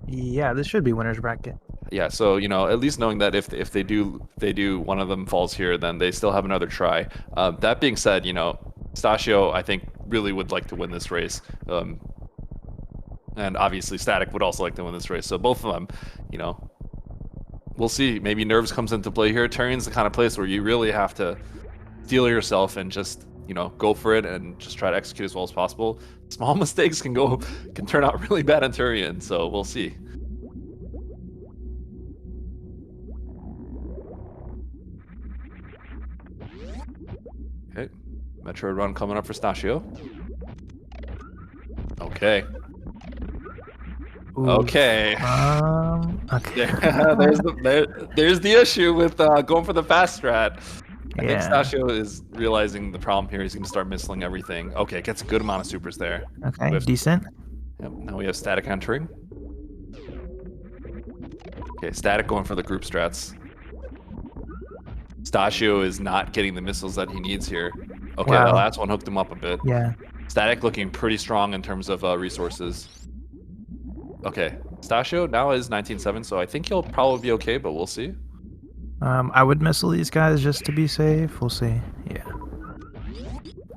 Yeah, this should be winners bracket. Yeah, so at least knowing that if they do one of them falls here, then they still have another try. That being said, Stashio I think really would like to win this race, and obviously Static would also like to win this race. So both of them, we'll see. Maybe nerves comes into play here. Turian's the kind of place where you really have to steel yourself and just go for it and just try to execute as well as possible. Small mistakes can turn out really bad on Turian, so we'll see. Okay, Metroid run coming up for Stashio. Okay. Ooh. Okay. Okay. There's the issue with going for the fast strat. I think Yeah. Stashio is realizing the problem here. He's going to start missing everything. Okay, gets a good amount of supers there. Okay, decent. Yep, now we have Static entering. Okay, Static going for the group strats. Stashio is not getting the missiles that he needs here. Okay, Wow. that last one hooked him up a bit. Yeah. Static looking pretty strong in terms of resources. Okay, Stashio now is 19-7, so I think he'll probably be okay, but we'll see. I would missile these guys just to be safe. We'll see. Yeah.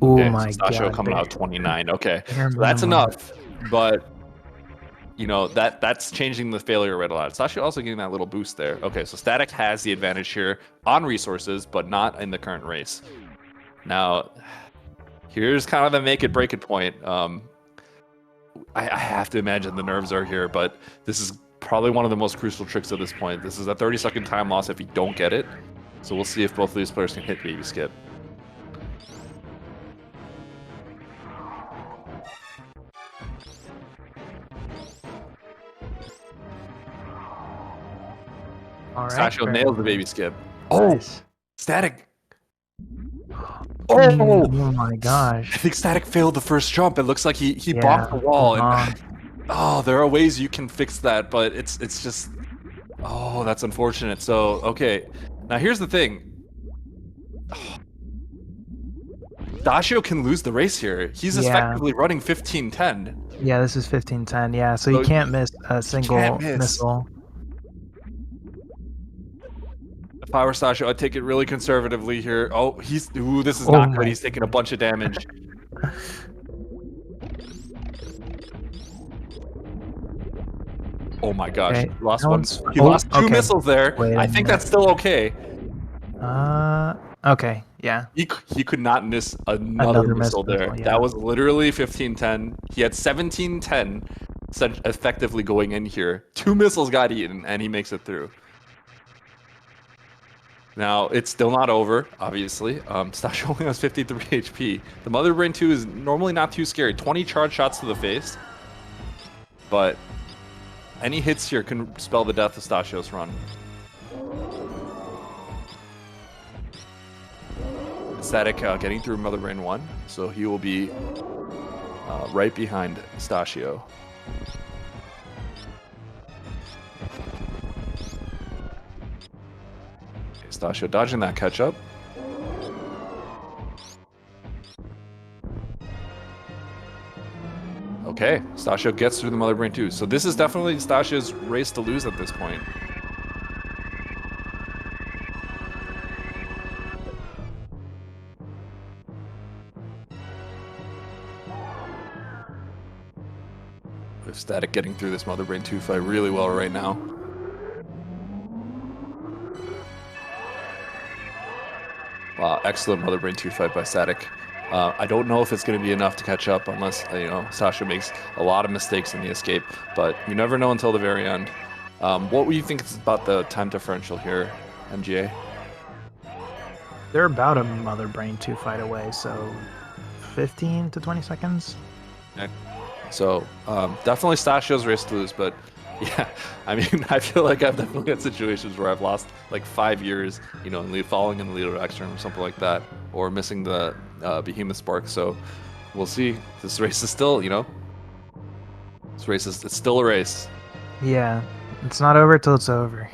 Oh Okay, my so Stashio god. coming out 29. Okay, Bare so that's minimum. enough, but that's changing the failure rate a lot. Stashio also getting that little boost there. Okay, so Static has the advantage here on resources, but not in the current race. Now, here's kind of the make it break it point. I have to imagine the nerves are here, but this is probably one of the most crucial tricks at this point. This is a 30-second time loss if you don't get it. So we'll see if both of these players can hit baby skip. All right. Stashio nails the baby skip. Nice. Static. Oh Oh! my I gosh. think Static failed the first jump. It looks like he Yeah, blocked the wall. wrong. And there are ways you can fix that, but it's just, that's unfortunate. So okay, now here's the thing. Stashio can lose the race here. He's Yeah. effectively running 15-10. Yeah, this is 15-10. Yeah, so you can't miss a single missile. If I were Stashio, I'd take it really conservatively here. Oh, this is Oh not my good. He's taking a bunch of damage. Oh my gosh, Okay, he lost that one. one's- He oh, lost 2 okay. missiles there. Wait a I think minute. that's still okay. Okay, yeah. He could not miss another missile there. yeah. That was literally 15-10. He had 17-10 effectively going in here. 2 missiles got eaten, and he makes it through. Now, it's still not over, obviously. Stashio only has 53 HP. The Mother Brain 2 is normally not too scary. 20 charge shots to the face. But any hits here can spell the death of Stashio's run. Static getting through Mother Brain 1, so he will be right behind Stashio. Okay, Stashio dodging that catch up. Okay, Stashio gets through the Mother Brain 2. So this is definitely Stashio's race to lose at this point. With Static getting through this Mother Brain 2 fight really well right now. Wow, excellent Mother Brain 2 fight by Static. I don't know if it's going to be enough to catch up unless, Stashio makes a lot of mistakes in the escape, but you never know until the very end. What do you think is about the time differential here, MGA? They're about a Mother Brain 2 fight away, so 15 to 20 seconds. Okay. So definitely Stashio's race to lose, but yeah, I mean, I feel like I've definitely had situations where I've lost like 5 years, falling in the leader action or something like that, or missing the Behemoth Spark. So we'll see. This race is still, it's still a race. Yeah, it's not over till it's over.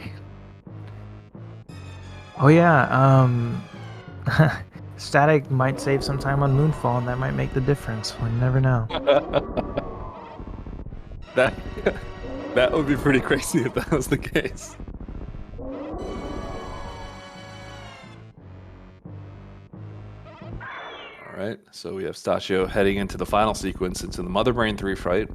Oh yeah, Static might save some time on Moonfall, and that might make the difference. We never know. That would be pretty crazy if that was the case. All right, so we have Stashio heading into the final sequence, into the Mother Brain 3 fight.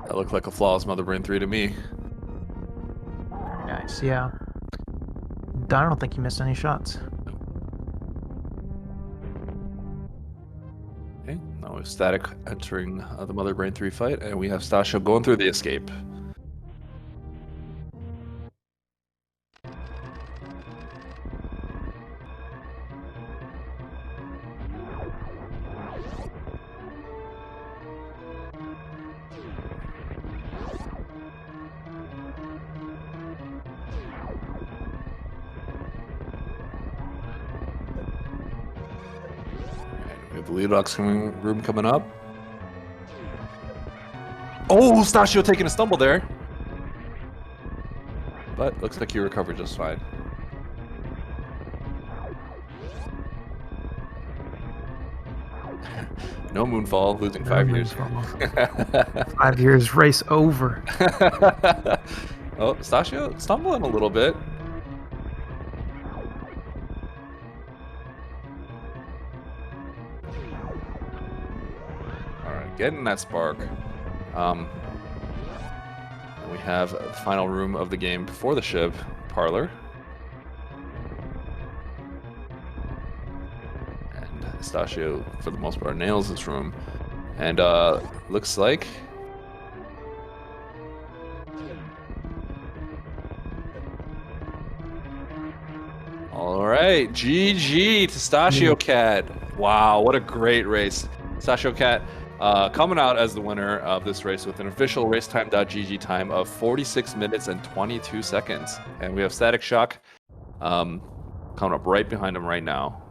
That looked like a flawless Mother Brain 3 to me. Very nice, yeah. I don't think he missed any shots. Okay, now we have Static entering the Mother Brain 3 fight, and we have Stashio going through the escape. We have the lead boxing room coming up. Oh, Stashio taking a stumble there. But looks like he recovered just fine. No Moonfall, losing 5 years. 5 years, race over. Oh, Stashio stumbling a little bit. Alright, getting that spark. We have the final room of the game before the ship, Parlor. And Stashio, for the most part, nails this room. And looks like... Alright, GG to stashiocat. Wow, what a great race. stashiocat coming out as the winner of this race with an official racetime.gg time of 46 minutes and 22 seconds. And we have Static Shock coming up right behind him right now.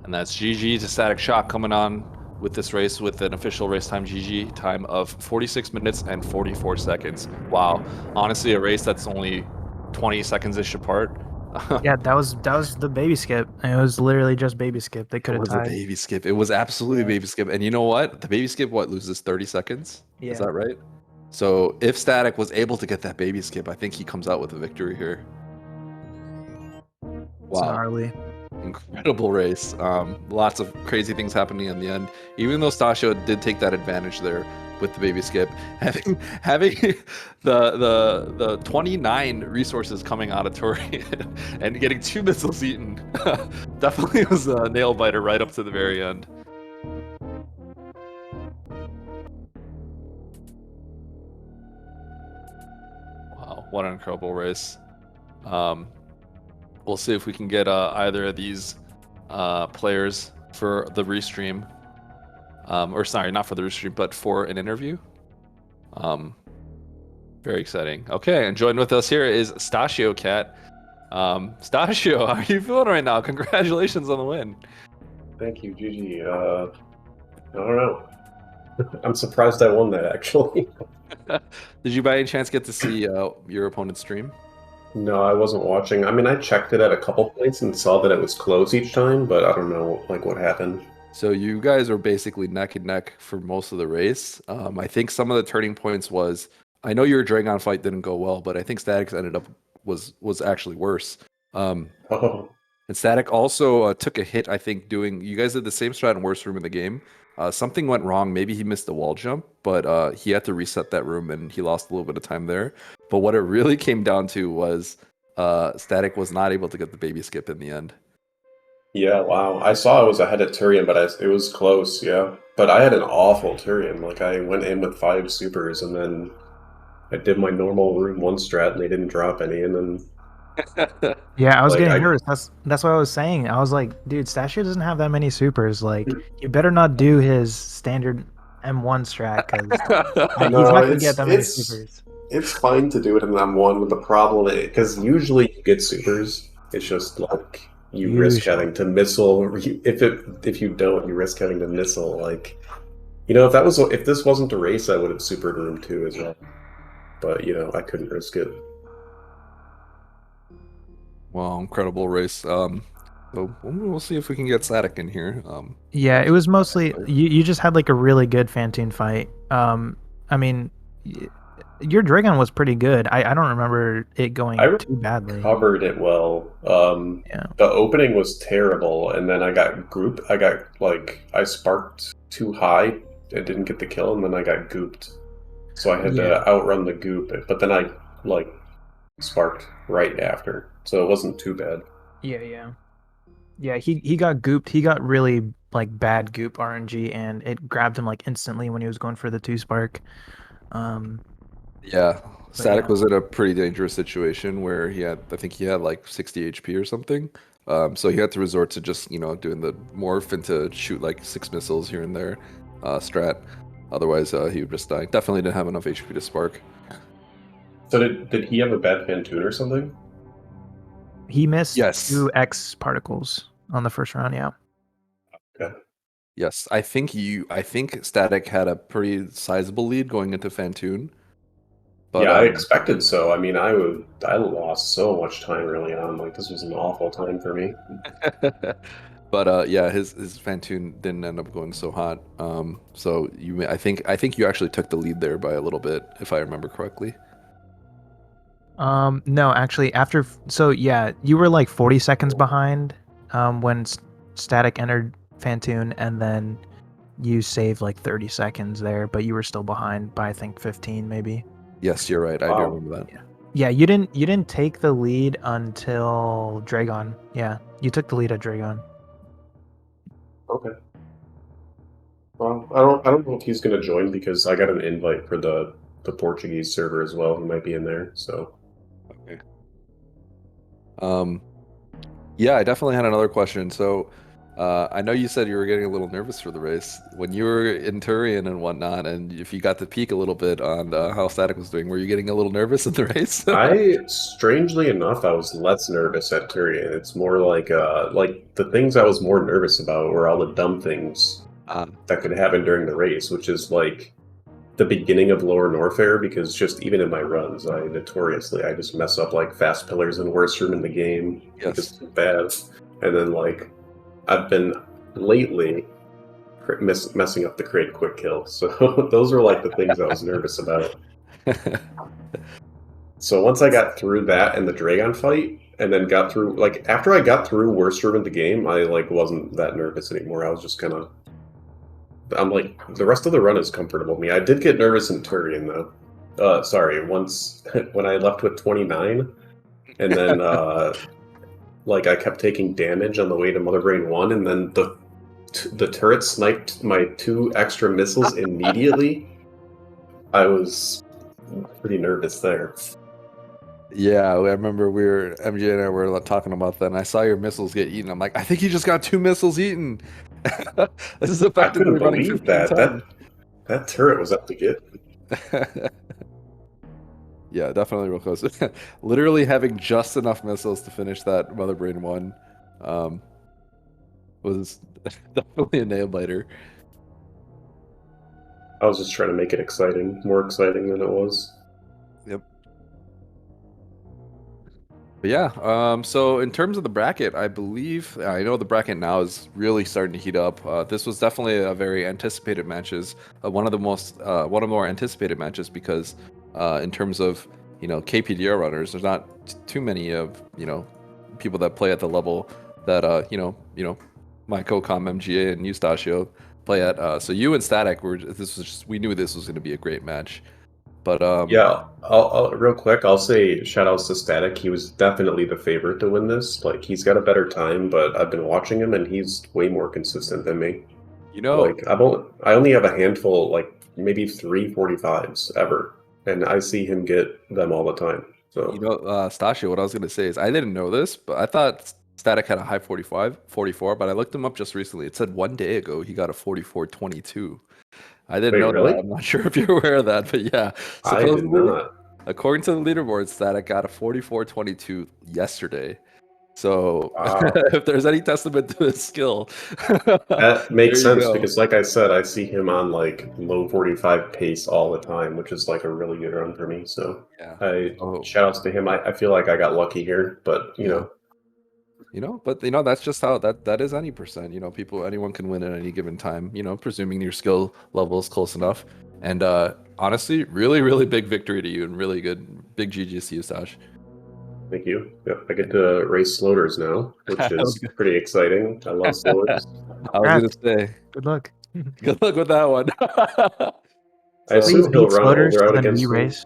And that's GG to Static Shock coming on with this race with an official racetime GG time of 46 minutes and 44 seconds. Wow. Honestly, a race that's only 20 seconds-ish apart. Yeah, that was the baby skip. It was literally just baby skip. They could have tied. It was a baby skip. It was absolutely a baby skip. And you know what? The baby skip, loses 30 seconds? Yeah. Is that right? So if Static was able to get that baby skip, I think he comes out with a victory here. It's gnarly. Incredible race. Lots of crazy things happening in the end. Even though Stashio did take that advantage there with the baby skip, having the 29 resources coming out of Tori and getting 2 missiles eaten definitely was a nail biter right up to the very end. Wow, what an incredible race. We'll see if we can get either of these players for the restream. Or sorry, not for the restream, but for an interview. Very exciting. Okay, and joined with us here is stashiocat. Stashio, how are you feeling right now? Congratulations on the win. Thank you, GG. I don't know. I'm surprised I won that, actually. Did you by any chance get to see your opponent's stream? No, I wasn't watching. I mean, I checked it at a couple points and saw that it was close each time, but I don't know, like, what happened. So you guys are basically neck and neck for most of the race. I think some of the turning points was I know your Dragon fight didn't go well, but I think Static's ended up was actually worse. Oh, And Static also took a hit, I think, doing. You guys did the same strat in worst room in the game. Something went wrong. Maybe he missed the wall jump, but he had to reset that room and he lost a little bit of time there. But what it really came down to was Static was not able to get the baby skip in the end. yeah, wow. I saw I was ahead at Turian, but it was close, yeah. But I had an awful Turian. Like, I went in with 5 supers, and then I did my normal room 1 strat, and they didn't drop any, and then... Yeah, I was Like, getting nervous. That's what I was saying. I was like, dude, Stashio doesn't have that many supers. Like, you better not do his standard M1 strat because he's No, not gonna get that many supers. it's fine to do it in M1 with the problem, because usually you get supers. It's just like you risk Usually. having to missile. If you don't, you risk having to missile. Like, you know, if this wasn't a race, I would have supered room 2 as well. But you know, I couldn't risk it. Well, incredible race. So we'll see if we can get Static in here. Yeah, it was mostly you just had like a really good Fantoon fight. I mean, your Dragon was pretty good. I don't remember it going too badly. Covered it well. Yeah. The opening was terrible, and then I sparked too high. I didn't get the kill, and then I got gooped. So I had to outrun the goop, but then I like sparked right after, so it wasn't too bad. Yeah, he got gooped. He got really like bad goop RNG, and it grabbed him like instantly when he was going for the 2 spark. Yeah, Static was in a pretty dangerous situation where I think he had like 60 HP or something. So he had to resort to just, doing the morph and to shoot like 6 missiles here and there, strat. Otherwise, he would just die. Definitely didn't have enough HP to spark. So did he have a bad Fantoon or something? He missed 2 X particles on the first round, yeah. Okay. Yes, I think Static had a pretty sizable lead going into Fantoon. But, yeah, I expected so. I mean, I lost so much time early on. Like, this was an awful time for me. But yeah, his Fantoon didn't end up going so hot. So I think you actually took the lead there by a little bit, if I remember correctly. No, actually, yeah, you were like 40 seconds behind when Static entered Fantoon, and then you saved like 30 seconds there, but you were still behind by I think 15 maybe. Yes, you're right. I do remember that. Yeah, you didn't take the lead until Dragon. Yeah, you took the lead at Dragon. Okay. Well, I don't know if he's gonna join because I got an invite for the Portuguese server as well. He might be in there, so. Okay. Yeah, I definitely had another question. So, I know you said you were getting a little nervous for the race when you were in Turian and whatnot, and if you got to peek a little bit on how Static was doing, were you getting a little nervous in the race? Strangely enough, I was less nervous at Turian. It's more like the things I was more nervous about were all the dumb things that could happen during the race, which is like the beginning of Lower Norfair, because just even in my runs, I just mess up like fast pillars in worst room in the game. Yes. It's bad. And then like I've been lately messing up the create quick kill. So those are like the things I was nervous about. So once I got through that and the Dragon fight, and then got through, like, after I got through worst room in the game, I like wasn't that nervous anymore. I was just kind of, I'm like, the rest of the run is comfortable with me. I did get nervous in Turian though. Sorry, once when I left with 29, and then like I kept taking damage on the way to Mother Brain 1, and then the turret sniped my 2 extra missiles immediately. I was pretty nervous there. Yeah, I remember MJ and I were talking about that, and I saw your missiles get eaten. I'm like, I think you just got 2 missiles eaten. This is I couldn't believe that. That turret was up to get. Yeah, definitely real close. Literally having just enough missiles to finish that Mother Brain 1 um, was definitely a nail biter. I was just trying to make it exciting, more exciting than it was. Yep. But yeah, so in terms of the bracket, I believe I know the bracket now is really starting to heat up. This was definitely a very anticipated matches, one of the more anticipated matches because in terms of KPDR runners, there's not too many of people that play at the level that my co-com MGA and Eustachio play at. So you and Static we knew this was going to be a great match, but Yeah, real quick, I'll say shout outs to Static. He was definitely the favorite to win this. Like, he's got a better time, but I've been watching him and he's way more consistent than me. you know. Like, I only have a handful, like maybe 345s ever, and I see him get them all the time. So Stasio, what I was going to say is I didn't know this, but I thought Static had a high 44, but I looked him up just recently. It said one day ago he got a 44.22. I didn't wait, know that. really? I'm not sure if you're aware of that, but yeah, I did supposedly, not. according to the leaderboard, Static got a 44.22 yesterday. So Wow. if there's any testament to his skill, That there makes you sense go. because, like I said, I see him on like low 45 pace all the time, which is like a really good run for me. So Yeah. I Oh, shout outs to him. I feel like I got lucky here, but yeah. But that's just how that is any percent. Anyone can win at any given time, presuming your skill level is close enough. And honestly, really, really big victory to you and really good big GG's to you, Sash. thank you. Yep, I get to race sloaters now, which I was is pretty exciting. I love sloaters. gonna Congrats. say, Good luck. good luck with that one. I So Please assume he'll beat run Sloters older so out then we against me. race.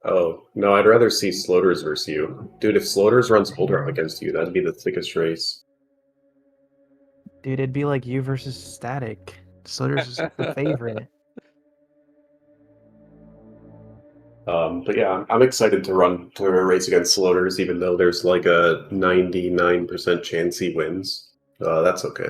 Oh, no, I'd rather see Sloaters versus you. Dude, if Sloaters runs older out against you, that'd be the thickest race. Dude, it'd be like you versus Static. Sloters is the favorite. But yeah, I'm excited to run to a race against Sloaters, even though there's like a 99% chance he wins. That's okay.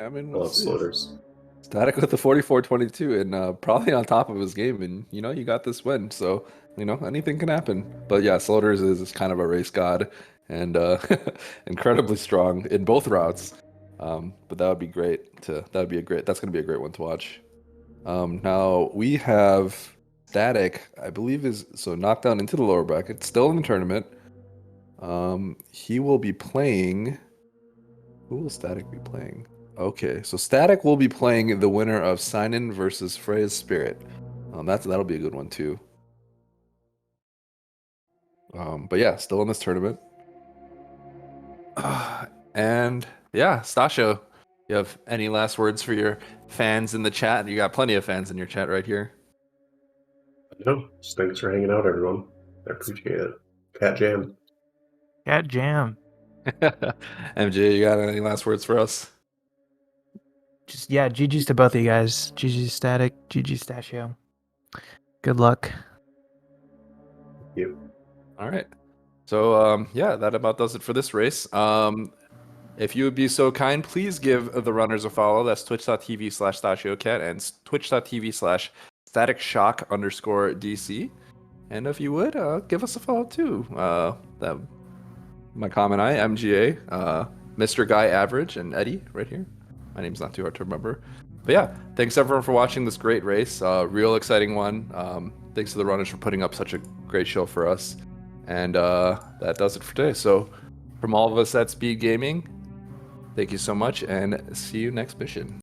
I mean, I we'll love see. Sloaters. Static with the 44.22 and probably on top of his game, and you got this win, so anything can happen. But yeah, Sloters is kind of a race god and incredibly strong in both routes. But that would be great that's gonna be a great one to watch. Now we have Static, I believe is so knocked down into the lower bracket, still in the tournament. He will be playing. Who will Static be playing? Okay, so Static will be playing the winner of Sign-In versus Freya's Spirit. That'll be a good one too. But yeah, still in this tournament. And yeah, Stasio, you have any last words for your fans in the chat? You got plenty of fans in your chat right here. No, just thanks for hanging out, everyone. I appreciate it. Cat Jam. Cat Jam. MJ, you got any last words for us? Just yeah, GG's to both of you guys. GG Static, GG Stashio. Good luck. Thank you. All right. So yeah, that about does it for this race. If you would be so kind, please give the runners a follow. That's twitch.tv/stashiocat and twitch.tv/staticshock_DC. And if you would, give us a follow too. That my common eye, MGA, Mr. Guy Average, and Eddie right here. My name's not too hard to remember. But yeah, thanks everyone for watching this great race. Real exciting one. Thanks to the runners for putting up such a great show for us. And that does it for today. So from all of us at SpeedGaming, thank you so much and see you next mission.